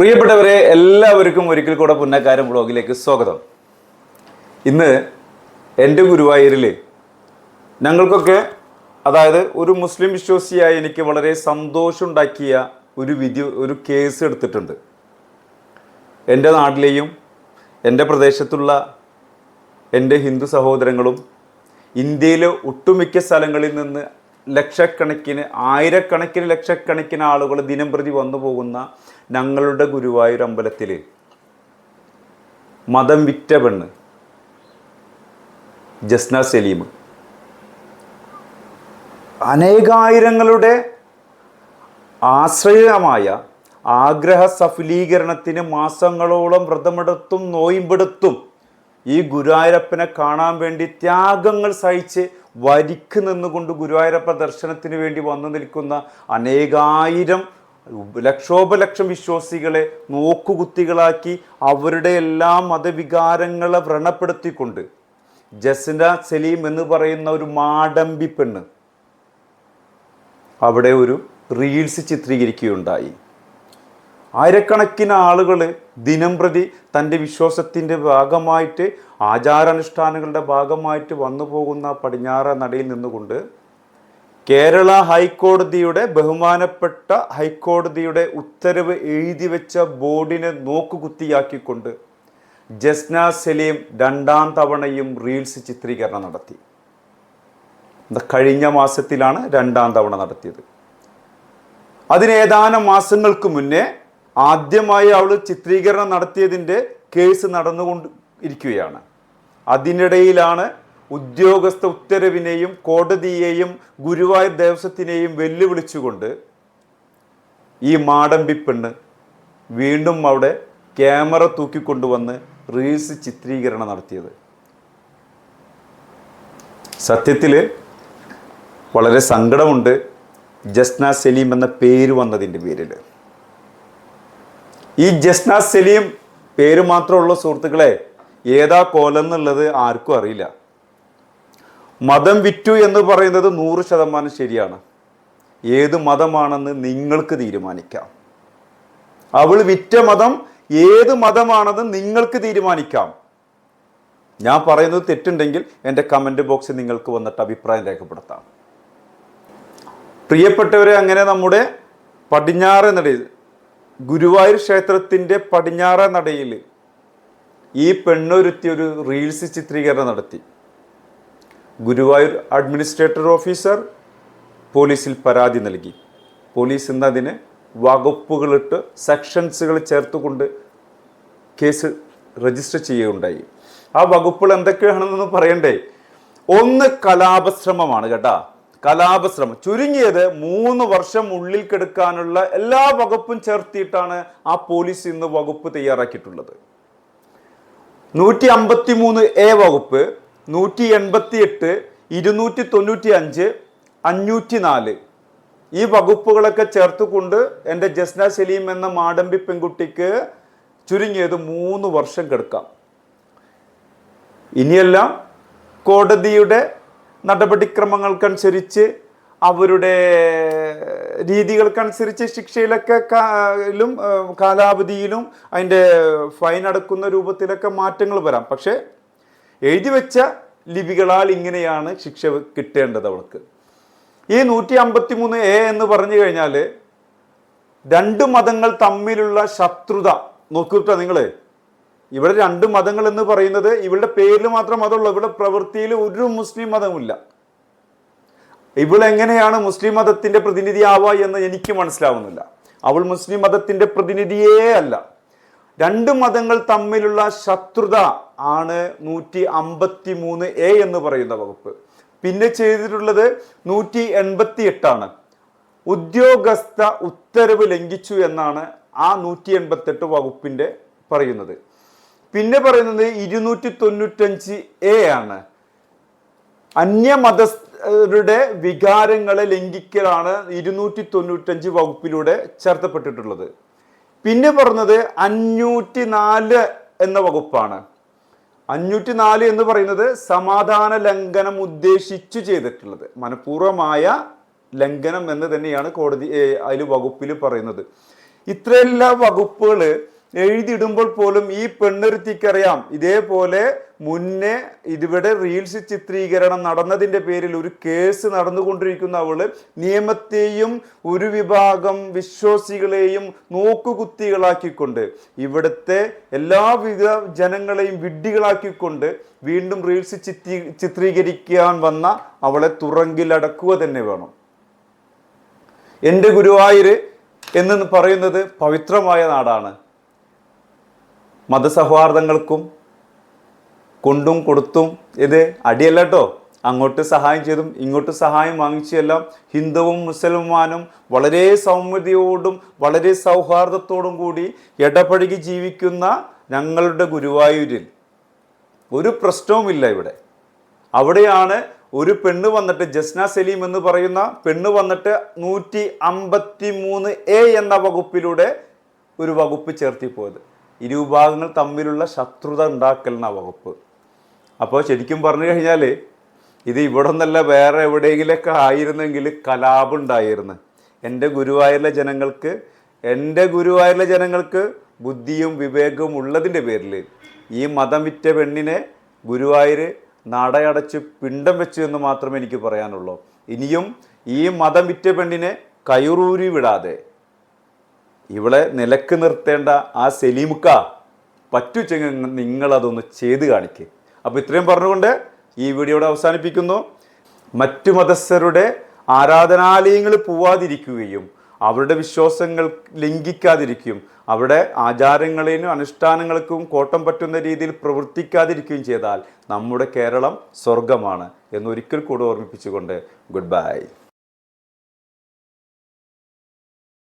പ്രിയപ്പെട്ടവരെ, എല്ലാവർക്കും ഒരിക്കൽ കൂടെ പുന്നക്കാരൻ ബ്ലോഗിലേക്ക് സ്വാഗതം. ഇന്ന് എൻ്റെ ഗുരുവായൂരിൽ ഞങ്ങൾക്കൊക്കെ, അതായത് ഒരു മുസ്ലിം വിശ്വാസിയായി എനിക്ക് വളരെ സന്തോഷമുണ്ടാക്കിയ ഒരു കേസ് എടുത്തിട്ടുണ്ട്. എൻ്റെ നാട്ടിലെയും എൻ്റെ പ്രദേശത്തുള്ള എൻ്റെ ഹിന്ദു സഹോദരങ്ങളും ഇന്ത്യയിലെ ഒട്ടുമിക്ക സ്ഥലങ്ങളിൽ നിന്ന് ലക്ഷക്കണക്കിന്, ആയിരക്കണക്കിന്, ലക്ഷക്കണക്കിന് ആളുകൾ ദിനം പ്രതി വന്നു പോകുന്ന ഞങ്ങളുടെ ഗുരുവായൂർ അമ്പലത്തിൽ മതം വിറ്റ പെണ്ണ് ജസ്ന സലീം അനേകായിരങ്ങളുടെ ആശ്രയമായ ആഗ്രഹ സഫലീകരണത്തിന് മാസങ്ങളോളം വ്രതമെടുത്തും നോയിമ്പെടുത്തും ഈ ഗുരുവായൂരപ്പനെ കാണാൻ വേണ്ടി ത്യാഗങ്ങൾ സഹിച്ച് വരിക്ക് നിന്നുകൊണ്ട് ഗുരുവായൂരപ്പ ദർശനത്തിന് വേണ്ടി വന്നു നിൽക്കുന്ന അനേകായിരം ലക്ഷോപലക്ഷം വിശ്വാസികളെ നോക്കുകുത്തികളാക്കി അവരുടെ എല്ലാ മതവികാരങ്ങളെ വ്രണപ്പെടുത്തിക്കൊണ്ട് ജസ്ന സലീം എന്ന് പറയുന്ന ഒരു മാടമ്പി പെണ്ണ് അവിടെ ഒരു റീൽസ് ചിത്രീകരിക്കുകയുണ്ടായി. ആയിരക്കണക്കിന് ആളുകൾ ദിനം പ്രതി തൻ്റെ വിശ്വാസത്തിൻ്റെ ഭാഗമായിട്ട്, ആചാരാനുഷ്ഠാനങ്ങളുടെ ഭാഗമായിട്ട് വന്നു പോകുന്ന പടിഞ്ഞാറ നടയിൽ നിന്നുകൊണ്ട് കേരള ഹൈക്കോടതിയുടെ, ബഹുമാനപ്പെട്ട ഹൈക്കോടതിയുടെ ഉത്തരവ് എഴുതി വെച്ച ബോർഡിനെ നോക്കുകുത്തിയാക്കിക്കൊണ്ട് ജസ്ന സലീം രണ്ടാം തവണയും റീൽസ് ചിത്രീകരണം നടത്തി. കഴിഞ്ഞ മാസത്തിലാണ് രണ്ടാം തവണ നടത്തിയത്. അതിനേതാനും മാസങ്ങൾക്ക് മുന്നേ ആദ്യമായി അവൾ ചിത്രീകരണം നടത്തിയതിൻ്റെ കേസ് നടന്നുകൊണ്ട് ഇരിക്കുകയാണ്. അതിനിടയിലാണ് ഉദ്യോഗസ്ഥ ഉത്തരവിനെയും കോടതിയെയും ഗുരുവായൂർ ദേവസ്വത്തിനെയും വെല്ലുവിളിച്ചുകൊണ്ട് ഈ മാടമ്പി പെണ്ണ് വീണ്ടും അവിടെ ക്യാമറ തൂക്കിക്കൊണ്ടുവന്ന് റീൽസ് ചിത്രീകരണം നടത്തിയത്. സത്യത്തിൽ വളരെ സങ്കടമുണ്ട് ജസ്ന സലീം എന്ന പേര് വന്നതിൻ്റെ പേരിൽ. ഈ ജസ്ന സലീം പേര് മാത്രമുള്ള സുഹൃത്തുക്കളെ, ഏതാ കോലെന്നുള്ളത് ആർക്കും അറിയില്ല. മതം വിറ്റു എന്ന് പറയുന്നത് 100% ശരിയാണ്. ഏത് മതമാണെന്ന് നിങ്ങൾക്ക് തീരുമാനിക്കാം. അവൾ വിറ്റ മതം ഏത് മതമാണെന്ന് നിങ്ങൾക്ക് തീരുമാനിക്കാം. ഞാൻ പറയുന്നത് തെറ്റുണ്ടെങ്കിൽ എൻ്റെ കമൻറ്റ് ബോക്സിൽ നിങ്ങൾക്ക് വന്നിട്ട് അഭിപ്രായം രേഖപ്പെടുത്താം. പ്രിയപ്പെട്ടവരെ, അങ്ങനെ നമ്മുടെ പടിഞ്ഞാറ നടയിൽ, ഗുരുവായൂർ ക്ഷേത്രത്തിൻ്റെ പടിഞ്ഞാറ നടയിൽ ഈ പെണ്ണൊരുത്തി ഒരു റീൽസ് ചിത്രീകരണം നടത്തി. ഗുരുവായൂർ അഡ്മിനിസ്ട്രേറ്റർ ഓഫീസർ പോലീസിൽ പരാതി നൽകി. പോലീസ് ഇന്ന് അതിന് വകുപ്പുകളിട്ട് സെക്ഷൻസുകൾ ചേർത്തുകൊണ്ട് കേസ് രജിസ്റ്റർ ചെയ്യുകയുണ്ടായി. ആ വകുപ്പുകൾ എന്തൊക്കെയാണെന്നൊന്ന് പറയണ്ടേ? ഒന്ന്, കലാപശ്രമമാണ് കേട്ടാ. കലാപശ്രമം ചുരുങ്ങിയത് 3 വർഷം ഉള്ളിൽ കെടുക്കാനുള്ള എല്ലാ വകുപ്പും ചേർത്തിയിട്ടാണ് ആ പോലീസ് ഇന്ന് വകുപ്പ് തയ്യാറാക്കിയിട്ടുള്ളത്. 153A വകുപ്പ്, 188, 295, 504 ഈ വകുപ്പുകളൊക്കെ ചേർത്തുകൊണ്ട് എൻ്റെ ജസ്ന സലീം എന്ന മാടമ്പി പെൺകുട്ടിക്ക് ചുരുങ്ങിയത് 3 വർഷം കിടക്കാം. ഇനിയെല്ലാം കോടതിയുടെ നടപടിക്രമങ്ങൾക്കനുസരിച്ച്, അവരുടെ രീതികൾക്കനുസരിച്ച് ശിക്ഷയിലൊക്കെ കാലാവധിയിലും അതിൻ്റെ ഫൈൻ അടക്കുന്ന രൂപത്തിലൊക്കെ മാറ്റങ്ങൾ വരാം. പക്ഷേ എഴുതി വെച്ച ലിപികളാൽ ഇങ്ങനെയാണ് ശിക്ഷ കിട്ടേണ്ടത് അവൾക്ക്. ഈ 153A എന്ന് പറഞ്ഞു കഴിഞ്ഞാൽ 2 മതങ്ങൾ തമ്മിലുള്ള ശത്രുത നോക്കിട്ടോ നിങ്ങൾ. ഇവിടെ 2 മതങ്ങൾ എന്ന് പറയുന്നത് ഇവളുടെ പേരിൽ മാത്രം മതമുള്ളൂ. ഇവിടെ പ്രവൃത്തിയിൽ ഒരു മുസ്ലിം മതവുമില്ല. ഇവളെങ്ങനെയാണ് മുസ്ലിം മതത്തിന്റെ പ്രതിനിധിയാവുക എന്ന് എനിക്ക് മനസ്സിലാവുന്നില്ല. അവൾ മുസ്ലിം മതത്തിന്റെ പ്രതിനിധിയേ അല്ല. 2 മതങ്ങൾ തമ്മിലുള്ള ശത്രുത ആണ് 153A എന്ന് പറയുന്ന വകുപ്പ്. പിന്നെ ചെയ്തിട്ടുള്ളത് 188 ആണ്. ഉദ്യോഗസ്ഥ ഉത്തരവ് ലംഘിച്ചു എന്നാണ് ആ 188 വകുപ്പിന്റെ പറയുന്നത്. പിന്നെ പറയുന്നത് 295A ആണ്. അന്യമതസ്ഥരുടെ വികാരങ്ങളെ ലംഘിക്കലാണ് 295 വകുപ്പിലൂടെ ചേർത്തപ്പെട്ടിട്ടുള്ളത്. പിന്നെ പറഞ്ഞത് 504 എന്ന വകുപ്പാണ്. 504 എന്ന് പറയുന്നത് സമാധാന ലംഘനം ഉദ്ദേശിച്ചു ചെയ്തിട്ടുള്ളത്, മനഃപൂർവമായ ലംഘനം എന്ന് തന്നെയാണ് കോടതി അതിൽ വകുപ്പിൽ പറയുന്നത്. ഇത്രയെല്ലാം വകുപ്പുകൾ എഴുതിയിടുമ്പോൾ പോലും ഈ പെണ്ണൊരുത്തിക്കറിയാം ഇതേപോലെ മുന്നേ ഇവിടെ റീൽസ് ചിത്രീകരണം നടന്നതിൻ്റെ പേരിൽ ഒരു കേസ് നടന്നുകൊണ്ടിരിക്കുന്ന അവള് നിയമത്തെയും ഒരു വിഭാഗം വിശ്വാസികളെയും നോക്കുകുത്തികളാക്കിക്കൊണ്ട് ഇവിടുത്തെ എല്ലാവിധ ജനങ്ങളെയും വിഡ്ഢികളാക്കിക്കൊണ്ട് വീണ്ടും റീൽസ് ചിത്രീകരിക്കാൻ വന്ന അവളെ തുറങ്കിലടക്കുക തന്നെ വേണം. എൻ്റെ ഗുരുവായൂര് എന്ന് പറയുന്നത് പവിത്രമായ നാടാണ്. മതസൗഹാർദ്ദങ്ങൾക്കും കൊണ്ടും കൊടുത്തും ഇത് അടിയല്ല കേട്ടോ. അങ്ങോട്ട് സഹായം ചെയ്തും ഇങ്ങോട്ട് സഹായം വാങ്ങിച്ചെല്ലാം ഹിന്ദുവും മുസൽമാനും വളരെ സൗമ്യതയോടും വളരെ സൗഹാർദ്ദത്തോടും കൂടി ഇടപഴകി ജീവിക്കുന്ന ഞങ്ങളുടെ ഗുരുവായൂരിൽ ഒരു പ്രശ്നവുമില്ല. ഇവിടെ അവിടെയാണ് ഒരു പെണ്ണ് വന്നിട്ട് ജസ്ന സലീം എന്ന് പറയുന്ന പെണ്ണ് വന്നിട്ട് 153A എന്ന വകുപ്പിലൂടെ ഒരു വകുപ്പ് ചേർത്തിപ്പോയത്. ഇരുവിഭാഗങ്ങൾ തമ്മിലുള്ള ശത്രുത ഉണ്ടാക്കൽ എന്ന വകുപ്പ്. അപ്പോൾ ശരിക്കും പറഞ്ഞു കഴിഞ്ഞാൽ ഇത് ഇവിടെ നിന്നല്ല വേറെ എവിടെയെങ്കിലൊക്കെ ആയിരുന്നെങ്കിൽ കലാപുണ്ടായിരുന്നു. എൻ്റെ ഗുരുവായൂരിലെ ജനങ്ങൾക്ക് ബുദ്ധിയും വിവേകവും ഉള്ളതിൻ്റെ പേരിൽ ഈ മതം വിറ്റ പെണ്ണിനെ ഗുരുവായൂർ നടയടച്ച് പിണ്ടം വെച്ചു എന്ന് മാത്രമേ എനിക്ക് പറയാനുള്ളൂ. ഇനിയും ഈ മതം വിറ്റ പെണ്ണിനെ കയറൂരി വിടാതെ ഇവളെ നിലക്ക് നിർത്തേണ്ട ആ സലീമുക്ക പറ്റുവെച്ചെങ്കിൽ നിങ്ങളതൊന്ന് ചെയ്ത് കാണിക്കുക. അപ്പോൾ ഇത്രയും പറഞ്ഞുകൊണ്ട് ഈ വീഡിയോയുടെ അവസാനിപ്പിക്കുന്നു. മറ്റു മതസ്ഥരുടെ ആരാധനാലയങ്ങളിൽ പോവാതിരിക്കുകയും അവരുടെ വിശ്വാസങ്ങൾ ലംഘിക്കാതിരിക്കുകയും അവരുടെ ആചാരങ്ങളെയും അനുഷ്ഠാനങ്ങൾക്കും കോട്ടം പറ്റുന്ന രീതിയിൽ പ്രവർത്തിക്കാതിരിക്കുകയും ചെയ്താൽ നമ്മുടെ കേരളം സ്വർഗമാണ് എന്നൊരിക്കൽ കൂടെ ഓർമ്മിപ്പിച്ചുകൊണ്ട് ഗുഡ് ബൈ.